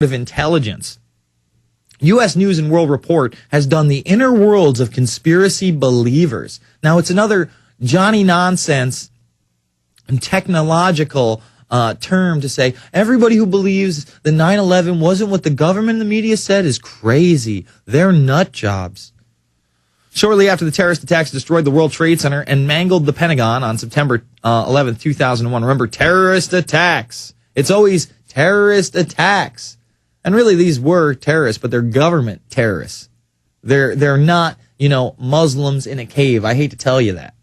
of intelligence. U.S. News and World Report has done the inner worlds of conspiracy believers. Now, it's another Johnny nonsense and technological term to say everybody who believes that 9/11 wasn't what the government and the media said is crazy. They're nut jobs. Shortly after the terrorist attacks destroyed the World Trade Center and mangled the Pentagon on September 11, 2001. Remember, terrorist attacks. It's always terrorist attacks. And really, these were terrorists, but they're government terrorists. They're not, Muslims in a cave. I hate to tell you that.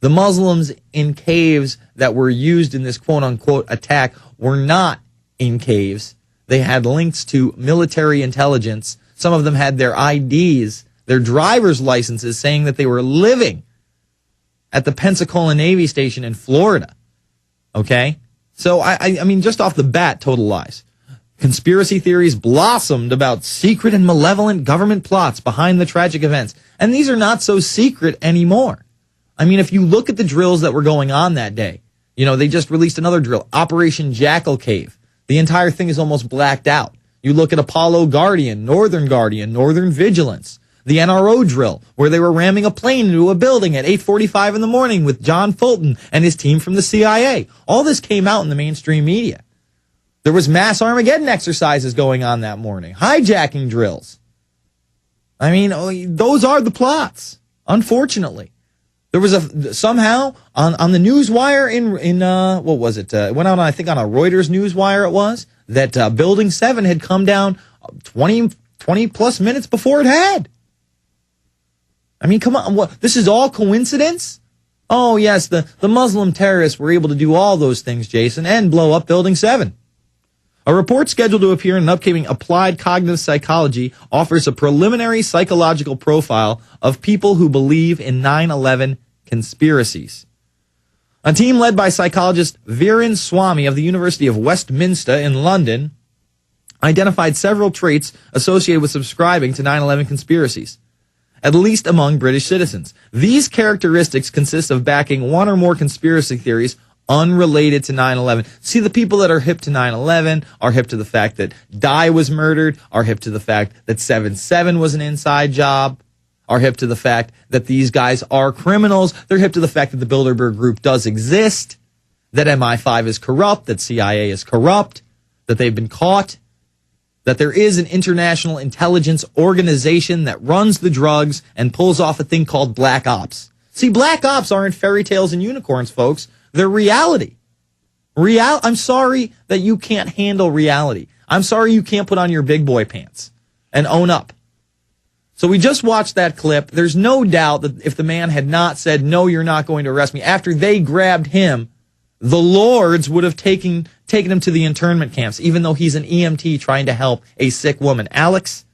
The Muslims in caves that were used in this quote-unquote attack were not in caves. They had links to military intelligence. Some of them had their IDs, their driver's licenses, saying that they were living at the Pensacola Navy Station in Florida. Okay? So, I mean, just off the bat, total lies. Conspiracy theories blossomed about secret and malevolent government plots behind the tragic events. And these are not so secret anymore. I mean, if you look at the drills that were going on that day, they just released another drill, Operation Jackal Cave. The entire thing is almost blacked out. You look at Apollo Guardian, Northern Vigilance, the NRO drill, where they were ramming a plane into a building at 8:45 in the morning with John Fulton and his team from the CIA. All this came out in the mainstream media. There was mass Armageddon exercises going on that morning, hijacking drills. I mean, those are the plots, unfortunately. There was somehow on the newswire in what was it? It went out, I think, on a Reuters newswire it was, that Building 7 had come down 20 plus minutes before it had. I mean, come on, this is all coincidence? Oh, yes, the Muslim terrorists were able to do all those things, Jason, and blow up Building 7. A report scheduled to appear in an upcoming Applied Cognitive Psychology offers a preliminary psychological profile of people who believe in 9/11 conspiracies. A team led by psychologist Viren Swamy of the University of Westminster in London identified several traits associated with subscribing to 9/11 conspiracies, at least among British citizens. These characteristics consist of backing one or more conspiracy theories unrelated to 9/11. See, the people that are hip to 9/11 are hip to the fact that Dye was murdered, are hip to the fact that 7/7 was an inside job, are hip to the fact that these guys are criminals. They're hip to the fact that the Bilderberg Group does exist, that MI5 is corrupt, that CIA is corrupt, that they've been caught, that there is an international intelligence organization that runs the drugs and pulls off a thing called Black Ops. See, Black Ops aren't fairy tales and unicorns, folks. They're reality. I'm sorry that you can't handle reality. I'm sorry you can't put on your big boy pants and own up. So we just watched that clip. There's no doubt that if the man had not said, no, you're not going to arrest me, after they grabbed him, the Lords would have taken him to the internment camps, even though he's an EMT trying to help a sick woman. Alex?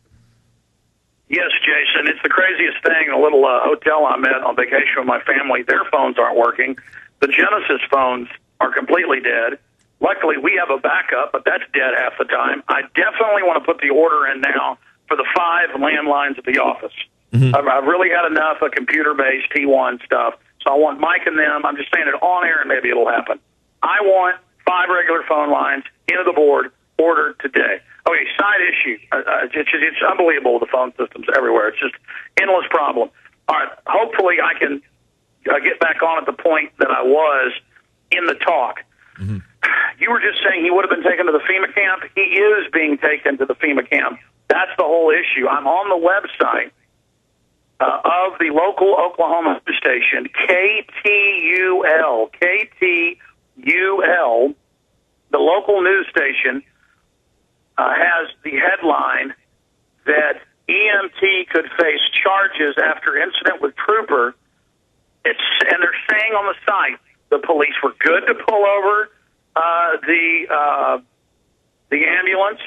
Yes, Jason. It's the craziest thing. A little hotel I'm at on vacation with my family, their phones aren't working. The Genesis phones are completely dead. Luckily, we have a backup, but that's dead half the time. I definitely want to put the order in now for the 5 landlines at the office. Mm-hmm. I've really had enough of computer-based T1 stuff, so I want Mike and them. I'm just saying it on air, and maybe it'll happen. I want 5 regular phone lines into the board, ordered today. Okay, side issue. It's unbelievable, the phone systems everywhere. It's just endless problem. All right, hopefully I can get back on at the point that I was in the talk. Mm-hmm. You were just saying he would have been taken to the FEMA camp. He is being taken to the FEMA camp. That's the whole issue. I'm on the website of the local Oklahoma station, KTUL. KTUL, the local news station, has the headline that EMT could face charges after incident with trooper. And they're saying on the site the police were good to pull over the ambulance.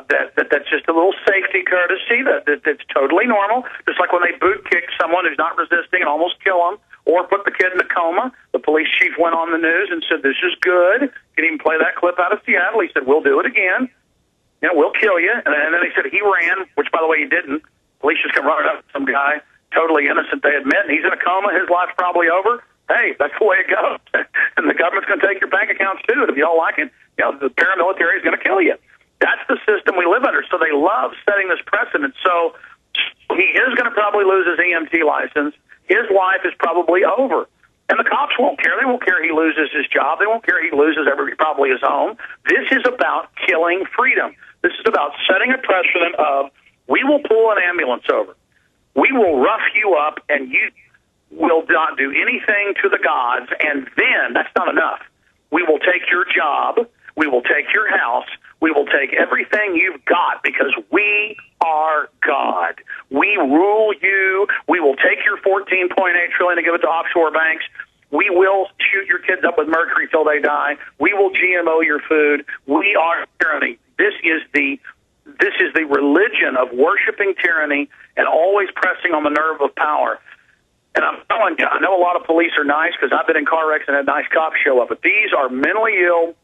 That's just a little safety courtesy. That's totally normal. Just like when they boot kick someone who's not resisting and almost kill them, or put the kid in a coma. The police chief went on the news and said, "This is good." Can even play that clip out of Seattle. He said, "We'll do it again. We'll kill you." And then they said he ran, which by the way he didn't. Police just come running up to some guy. Totally innocent, they admit, and he's in a coma. His life's probably over. Hey, that's the way it goes. And the government's going to take your bank accounts, too. And if you don't like it, the paramilitary is going to kill you. That's the system we live under. So they love setting this precedent. So he is going to probably lose his EMT license. His life is probably over. And the cops won't care. They won't care he loses his job. They won't care he loses probably his home. This is about killing freedom. This is about setting a precedent of, we will pull an ambulance over. We will rough you up, and you will not do anything to the gods. And then, that's not enough. We will take your job. We will take your house. We will take everything you've got, because we are God. We rule you. We will take your $14.8 trillion and give it to offshore banks. We will shoot your kids up with mercury till they die. We will GMO your food. We are tyranny. This is the religion of worshiping tyranny and always pressing on the nerve of power. And I'm telling you, I know a lot of police are nice because I've been in car wrecks and had nice cops show up, but these are mentally ill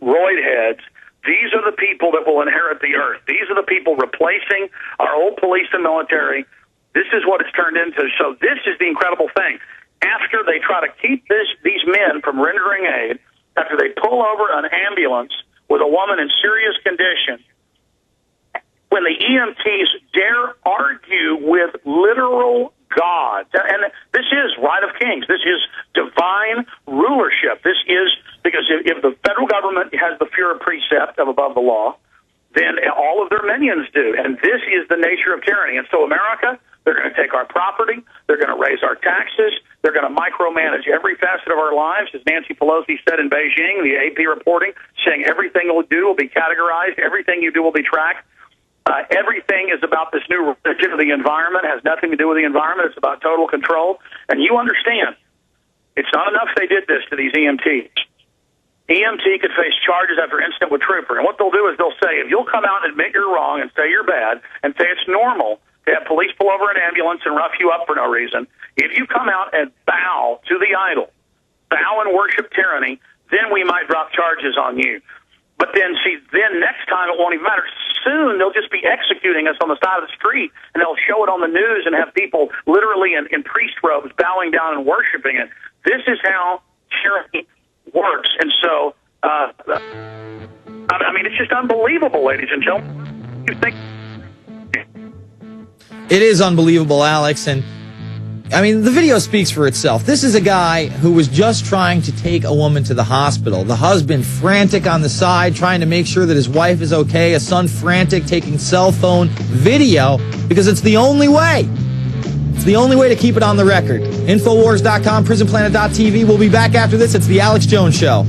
roid heads. These are the people that will inherit the earth. These are the people replacing our old police and military. This is what it's turned into. So this is the incredible thing. After they try to keep these men from rendering aid, after they pull over an ambulance with a woman in serious condition, when the EMTs dare argue with literal God, and this is right of kings, this is divine rulership. This is, because if the federal government has the fear of precept of above the law, then all of their minions do. And this is the nature of tyranny. And so America, they're going to take our property, they're going to raise our taxes, they're going to micromanage every facet of our lives. As Nancy Pelosi said in Beijing, the AP reporting, saying everything you'll do will be categorized, everything you do will be tracked. Everything is about this new religion of the environment, has nothing to do with the environment. It's about total control. And you understand, it's not enough they did this to these EMTs. EMT could face charges after incident with trooper. And what they'll do is they'll say, if you'll come out and admit you're wrong and say you're bad and say it's normal to have police pull over an ambulance and rough you up for no reason, if you come out and bow to the idol, bow and worship tyranny, then we might drop charges on you. But then, see, then next time it won't even matter. Soon they'll just be executing us on the side of the street, and they'll show it on the news and have people literally in priest robes bowing down and worshiping it. This is how tyranny works. And so, I mean, it's just unbelievable, ladies and gentlemen. You think it is unbelievable, Alex, and I mean, the video speaks for itself. This is a guy who was just trying to take a woman to the hospital. The husband frantic on the side, trying to make sure that his wife is okay. A son frantic, taking cell phone video, because it's the only way. It's the only way to keep it on the record. Infowars.com, prisonplanet.tv. We'll be back after this. It's the Alex Jones Show.